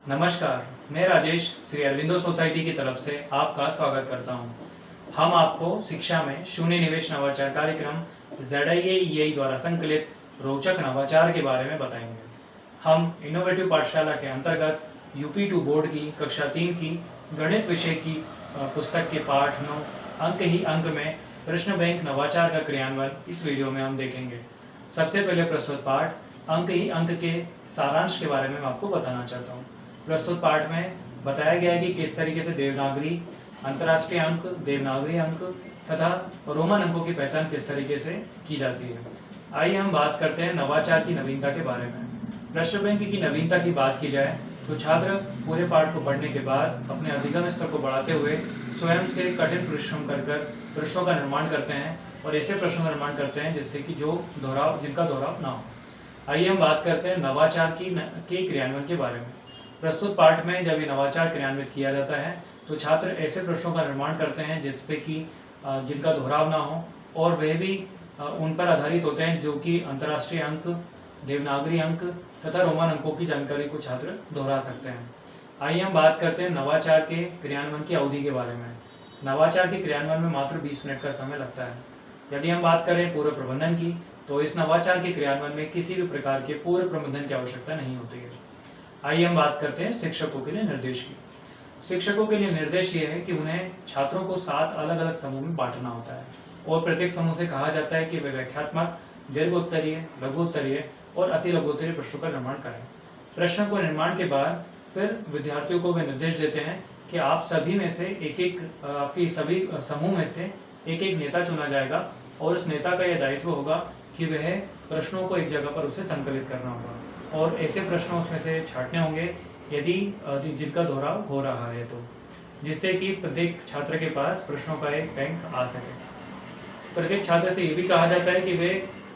नमस्कार, मैं राजेश श्री अरविंदो सोसाइटी की तरफ से आपका स्वागत करता हूं। हम आपको शिक्षा में शून्य निवेश नवाचार कार्यक्रम ZIA द्वारा संकलित रोचक नवाचार के बारे में बताएंगे। हम इनोवेटिव पाठशाला के अंतर्गत UP2 बोर्ड की कक्षा 3 की गणित विषय की पुस्तक के पाठ 9 अंक ही अंक में प्रश्न बैंक नवाचार का क्रियान्वयन इस वीडियो में हम देखेंगे। सबसे पहले प्रस्तुत पाठ अंक ही अंक के सारांश के बारे में मैं आपको बताना चाहता हूँ। प्रस्तुत पाठ में बताया गया है कि किस तरीके से देवनागरी, अंतर्राष्ट्रीय अंक, देवनागरी अंक तथा रोमन अंकों की पहचान किस तरीके से की जाती है। आइए हम बात करते हैं नवाचार की नवीनता के बारे में। प्रश्न बैंक की नवीनता की बात की जाए तो छात्र पूरे पाठ को पढ़ने के बाद अपने अधिगम स्तर को बढ़ाते हुए स्वयं से कठिन परिश्रम कर प्रश्नों का निर्माण करते हैं और ऐसे प्रश्नों का निर्माण करते हैं जिससे कि जिनका दोहराव ना हो। आइए हम बात करते हैं नवाचार के क्रियान्वयन के बारे में। प्रस्तुत पाठ में जब ये नवाचार क्रियान्वित किया जाता है तो छात्र ऐसे प्रश्नों का निर्माण करते हैं जिसपे कि जिनका दोहराव ना हो और वे भी उन पर आधारित होते हैं जो कि अंतर्राष्ट्रीय अंक, देवनागरी अंक तथा रोमन अंकों की जानकारी को छात्र दोहरा सकते हैं। आइए हम बात करते हैं नवाचार के क्रियान्वयन की अवधि के बारे में। नवाचार के क्रियान्वयन में मात्र 20 मिनट का समय लगता है। यदि हम बात करें पूर्व प्रबंधन की तो इस नवाचार के क्रियान्वयन में किसी भी प्रकार के पूर्व प्रबंधन की आवश्यकता नहीं होती है। आइए हम बात करते हैं शिक्षकों के लिए निर्देश की। शिक्षकों के लिए निर्देश ये है कि उन्हें छात्रों को 7 अलग अलग समूह में बांटना होता है और प्रत्येक समूह से कहा जाता है कि वे व्याख्यात्मक, दीर्घ उत्तरीय, लघु उत्तरीय और अति लघु उत्तरीय प्रश्नों का निर्माण करें। प्रश्न को निर्माण के बाद फिर विद्यार्थियों को वे निर्देश देते हैं कि आप सभी में से आपकी सभी समूह में से एक एक नेता चुना जाएगा और उस नेता का यह दायित्व होगा कि वह प्रश्नों को एक जगह पर उसे संकलित करना होगा और ऐसे प्रश्न उसमें से छांटने होंगे यदि जिनका दोहराव हो रहा है तो, जिससे कि प्रत्येक छात्र के पास प्रश्नों का एक बैंक आ सके। प्रत्येक छात्र से ये भी कहा जाता है कि वे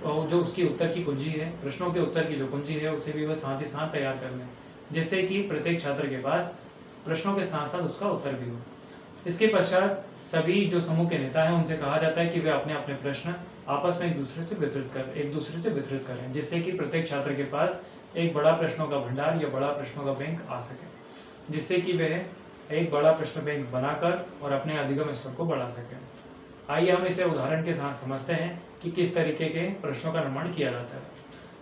जो उसकी उत्तर की कुंजी है, प्रश्नों के उत्तर की जो कुंजी है उसे भी वह साथ ही साथ तैयार कर लें, जिससे कि प्रत्येक छात्र के पास प्रश्नों के साथ साथ उसका उत्तर भी हो। इसके पश्चात सभी जो समूह के नेता हैं उनसे कहा जाता है कि वे अपने अपने प्रश्न आपस में एक दूसरे से वितरित करें, जिससे कि प्रत्येक छात्र के पास एक बड़ा प्रश्नों का भंडार या बड़ा प्रश्नों का बैंक आ सके, जिससे कि वह एक बड़ा प्रश्न बैंक बनाकर और अपने अधिगम स्तर को बढ़ा सके। आइए हम इसे उदाहरण के साथ समझते हैं कि किस तरीके के प्रश्नों का निर्माण किया जाता है।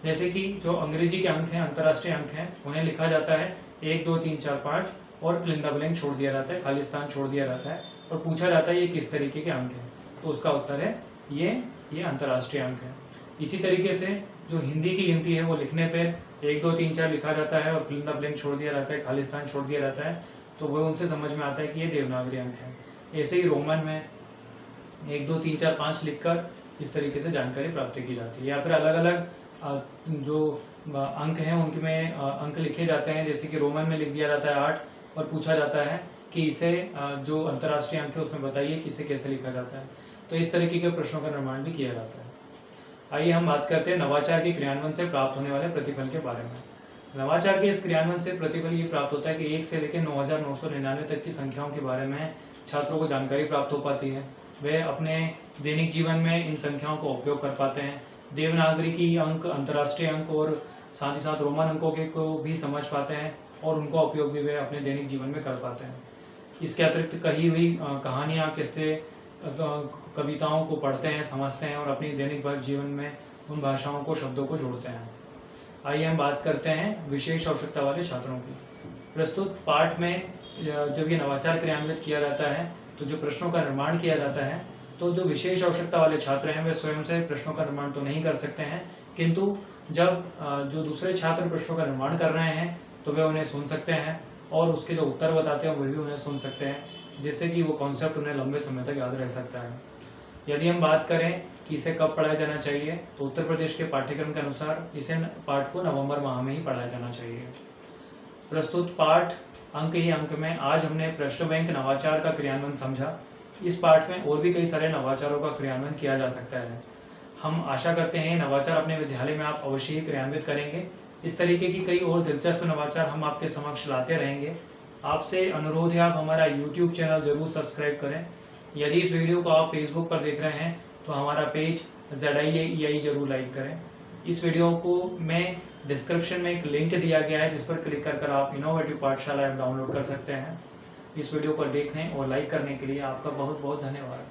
जैसे कि जो अंग्रेजी के अंक हैं, अंतर्राष्ट्रीय अंक हैं, उन्हें लिखा जाता है 1 2 3 4 5 और फिल इन द ब्लैंक छोड़ दिया जाता है, खाली स्थान छोड़ दिया जाता है और पूछा जाता है ये किस तरीके के अंक हैं, तो उसका उत्तर है ये अंतर्राष्ट्रीय अंक है। इसी तरीके से जो हिंदी की गिनती है वो लिखने पर 1 2 3 4 लिखा जाता है और फिल इन द ब्लैंक छोड़ दिया जाता है, खाली स्थान छोड़ दिया जाता है, तो वह उनसे समझ में आता है कि ये देवनागरी अंक है। ऐसे ही रोमन में 1 2 3 4 5 लिखकर इस तरीके से जानकारी प्राप्त की जाती है। या फिर अलग अलग जो अंक हैं उनमें अंक लिखे जाते हैं, जैसे कि रोमन में लिख दिया जाता है 8 और पूछा जाता है कि इसे जो अंतर्राष्ट्रीय अंक है उसमें बताइए कि इसे कैसे लिखा जाता है। तो इस तरीके के प्रश्नों का निर्माण भी किया जाता है। आइए हम बात करते हैं नवाचार के क्रियान्वयन से प्राप्त होने वाले प्रतिफल के बारे में। नवाचार के इस क्रियान्वयन से प्रतिफल ये प्राप्त होता है कि 1 से लेकर 9,999 तक की संख्याओं के बारे में छात्रों को जानकारी प्राप्त हो पाती है। वे अपने दैनिक जीवन में इन संख्याओं का उपयोग कर पाते हैं। देवनागरी की अंक, अंतर्राष्ट्रीय अंक और साथ ही साथ रोमन अंकों के को भी समझ पाते हैं और उनका उपयोग भी वे अपने दैनिक जीवन में कर पाते हैं। इसके अतिरिक्त कही हुई कहानियाँ, किस्से, कविताओं को पढ़ते हैं, समझते हैं और अपनी दैनिक जीवन में उन भाषाओं को, शब्दों को जोड़ते हैं। आइए हम बात करते हैं विशेष आवश्यकता वाले छात्रों की। प्रस्तुत पाठ में जब ये नवाचार क्रियान्वित किया जाता है तो जो प्रश्नों का निर्माण किया जाता है, तो जो विशेष आवश्यकता वाले छात्र हैं वे स्वयं से प्रश्नों का निर्माण तो नहीं कर सकते हैं, किंतु जब जो दूसरे छात्र प्रश्नों का निर्माण कर रहे हैं तो वे उन्हें सुन सकते हैं और उसके जो उत्तर बताते हैं वे भी उन्हें सुन सकते हैं, जिससे कि वो कॉन्सेप्ट उन्हें लंबे समय तक याद रह सकता है। यदि हम बात करें कि इसे कब पढ़ाया जाना चाहिए, तो उत्तर प्रदेश के पाठ्यक्रम के अनुसार इसे पाठ को नवंबर माह में ही पढ़ाया जाना चाहिए। प्रस्तुत पाठ अंक ही अंक में आज हमने प्रश्न बैंक नवाचार का क्रियान्वयन समझा। इस पाठ में और भी कई सारे नवाचारों का क्रियान्वयन किया जा सकता है। हम आशा करते हैं नवाचार अपने विद्यालय में आप अवश्य ही क्रियान्वित करेंगे। इस तरीके की कई और दिलचस्प नवाचार हम आपके समक्ष लाते रहेंगे। आपसे अनुरोध है आप हमारा YouTube चैनल जरूर सब्सक्राइब करें। यदि इस वीडियो को आप फेसबुक पर देख रहे हैं तो हमारा पेज ZIA जरूर लाइक करें। इस वीडियो को में डिस्क्रिप्शन में एक लिंक दिया गया है जिस पर क्लिक कर आप इनोवेटिव पाठशाला ऐप डाउनलोड कर सकते हैं। इस वीडियो पर देखने और लाइक करने के लिए आपका बहुत बहुत धन्यवाद।